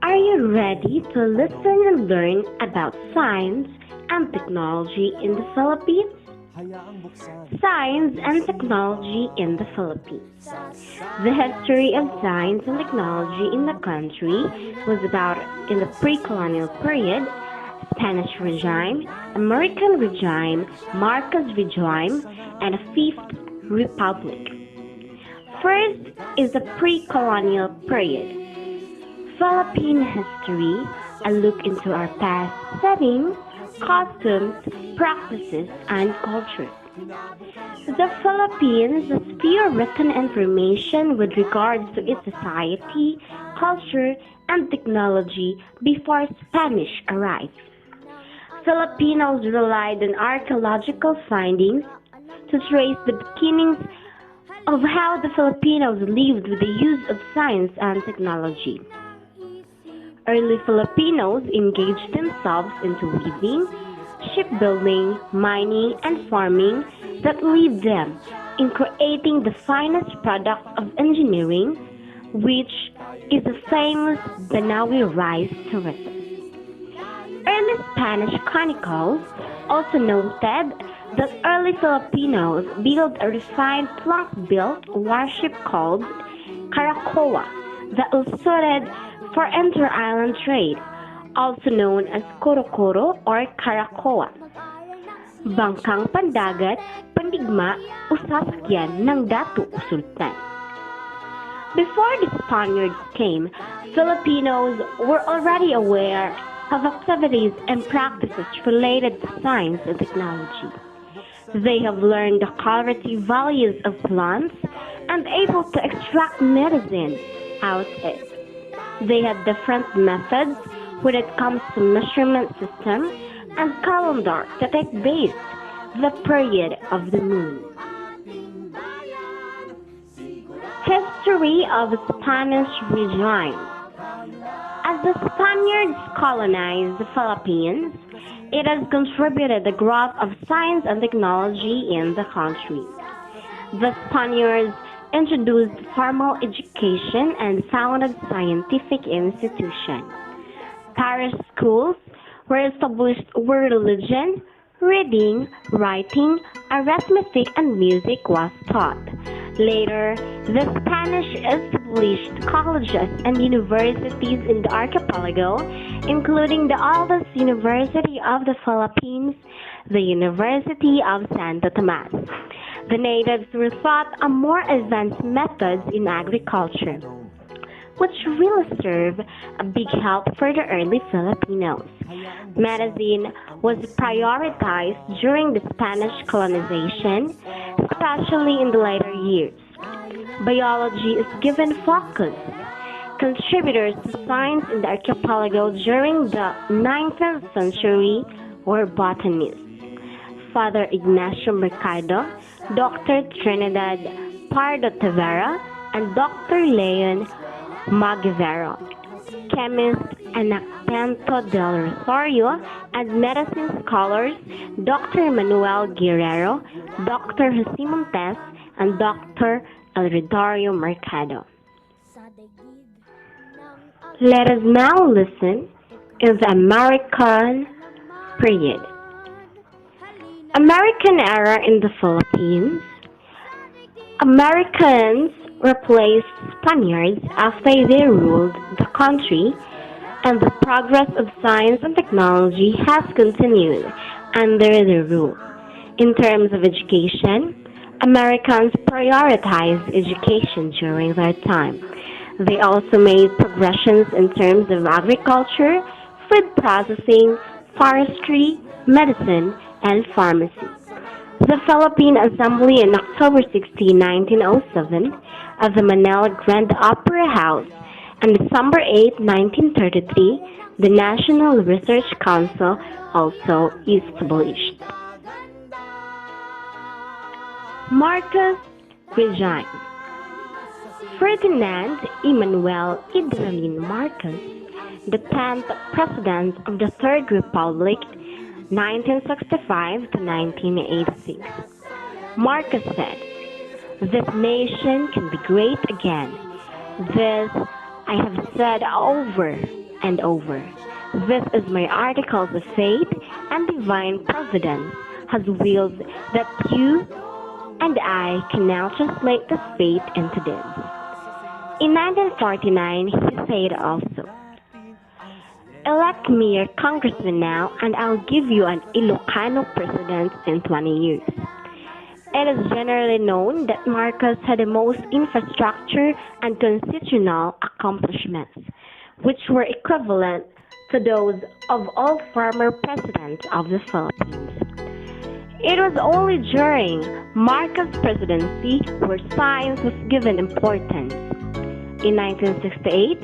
Are you ready to listen and learn about science and technology in the Philippines? Science and technology in the Philippines. The history of science and technology in the country was about in the pre-colonial period, Spanish regime, American regime, Marcos regime, and a Fifth Republic. First is the pre-colonial period. Philippine history, a look into our past settings, customs, practices, and cultures. The Philippines has few written information with regards to its society, culture, and technology before Spanish arrived. Filipinos relied on archaeological findings to trace the beginnings of how the Filipinos lived with the use of science and technology. Early Filipinos engaged themselves into weaving, shipbuilding, mining, and farming that led them in creating the finest product of engineering, which is the famous Banawi rice tourism. Early Spanish chronicles also noted that early Filipinos built a refined plank-built warship called Caracoa that was suited for inter-island trade, also known as Korokoro or Caracoa. Bangkang pandagat, pandigma, o sasakyan ng datu o sultan. Before the Spaniards came, Filipinos were already aware of activities and practices related to science and technology. They have learned the curative values of plants and able to extract medicine out of it. They had different methods when it comes to measurement system and calendar that it based the period of the moon. History of Spanish regime. As the Spaniards colonized the Philippines, it has contributed the growth of science and technology in the country. The Spaniards introduced formal education and founded scientific institutions. Parish schools were established where religion, reading, writing, arithmetic, and music was taught. Later, the Spanish established colleges and universities in the archipelago, including the oldest university of the Philippines, the University of Santo Tomas. The natives were taught a more advanced methods in agriculture, which really served a big help for the early Filipinos. Medicine was prioritized during the Spanish colonization, especially in the later years. Biology is given focus. Contributors to science in the archipelago during the 19th century were botanists. Father Ignacio Mercado, Dr. Trinidad Pardo Tavera, and Dr. Leon Magivero, chemist Anacleto del Rosario, and medicine scholars Dr. Manuel Guerrero, Dr. Jose Montes, and Dr. Eleuterio Mercado. Let us now listen in the American period. American era in the Philippines. Americans replaced Spaniards after they ruled the country, and the progress of science and technology has continued under their rule. In terms of education, Americans prioritized education during their time. They also made progressions in terms of agriculture, food processing, forestry, medicine, and pharmacy. The Philippine Assembly on October 16, 1907, at the Manila Grand Opera House, and December 8, 1933, the National Research Council also established. Marcos regime. Ferdinand Emmanuel Idralin Marcos, the 10th President of the Third Republic, 1965 to 1986. Marcos said, "This nation can be great again. This I have said over and over, this is my articles of faith and divine providence has willed that you and I can now translate this faith into this. In 1949, he said also, elect me your congressman now and I'll give you an Ilocano president in 20 years. It is generally known that Marcos had the most infrastructure and constitutional accomplishments, which were equivalent to those of all former presidents of the Philippines. It was only during Marcos' presidency where science was given importance. In 1968,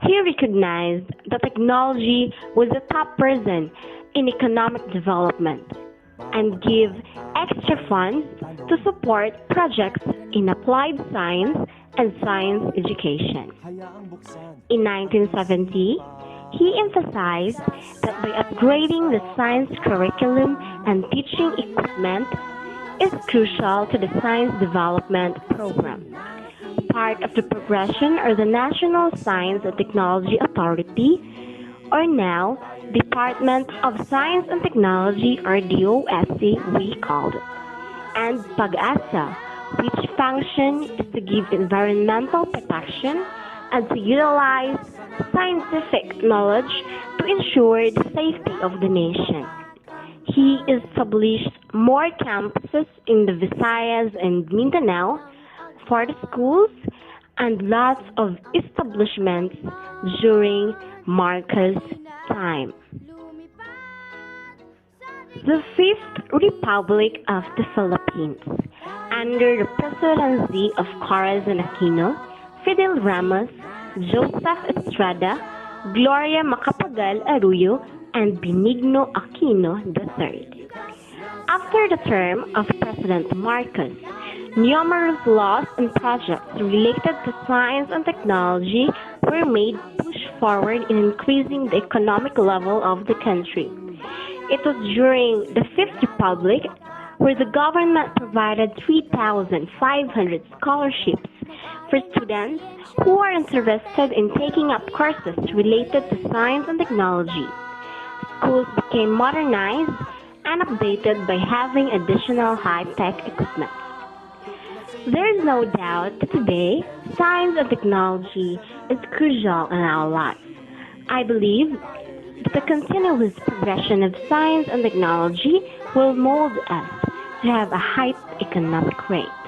he recognized that technology was the top reason in economic development and gave extra funds to support projects in applied science and science education. In 1970, he emphasized that by upgrading the science curriculum and teaching equipment is crucial to the science development program. Part of the progression are the National Science and Technology Authority, or now Department of Science and Technology, or DOST we called it, and PAG-ASA, which function is to give environmental protection and to utilize scientific knowledge to ensure the safety of the nation. He established more campuses in the Visayas and Mindanao for the schools and lots of establishments during Marcos' time. The Fifth Republic of the Philippines, under the presidency of Corazon Aquino, Fidel Ramos, Joseph Estrada, Gloria Macapagal Arroyo, and Benigno Aquino III. After the term of President Marcos, numerous laws and projects related to science and technology were made push forward in increasing the economic level of the country. It was during the Fifth Republic where the government provided 3,500 scholarships for students who are interested in taking up courses related to science and technology. Schools became modernized and updated by having additional high-tech equipment. There is no doubt that today, science and technology is crucial in our lives. I believe that the continuous progression of science and technology will mold us to have a high economic rate.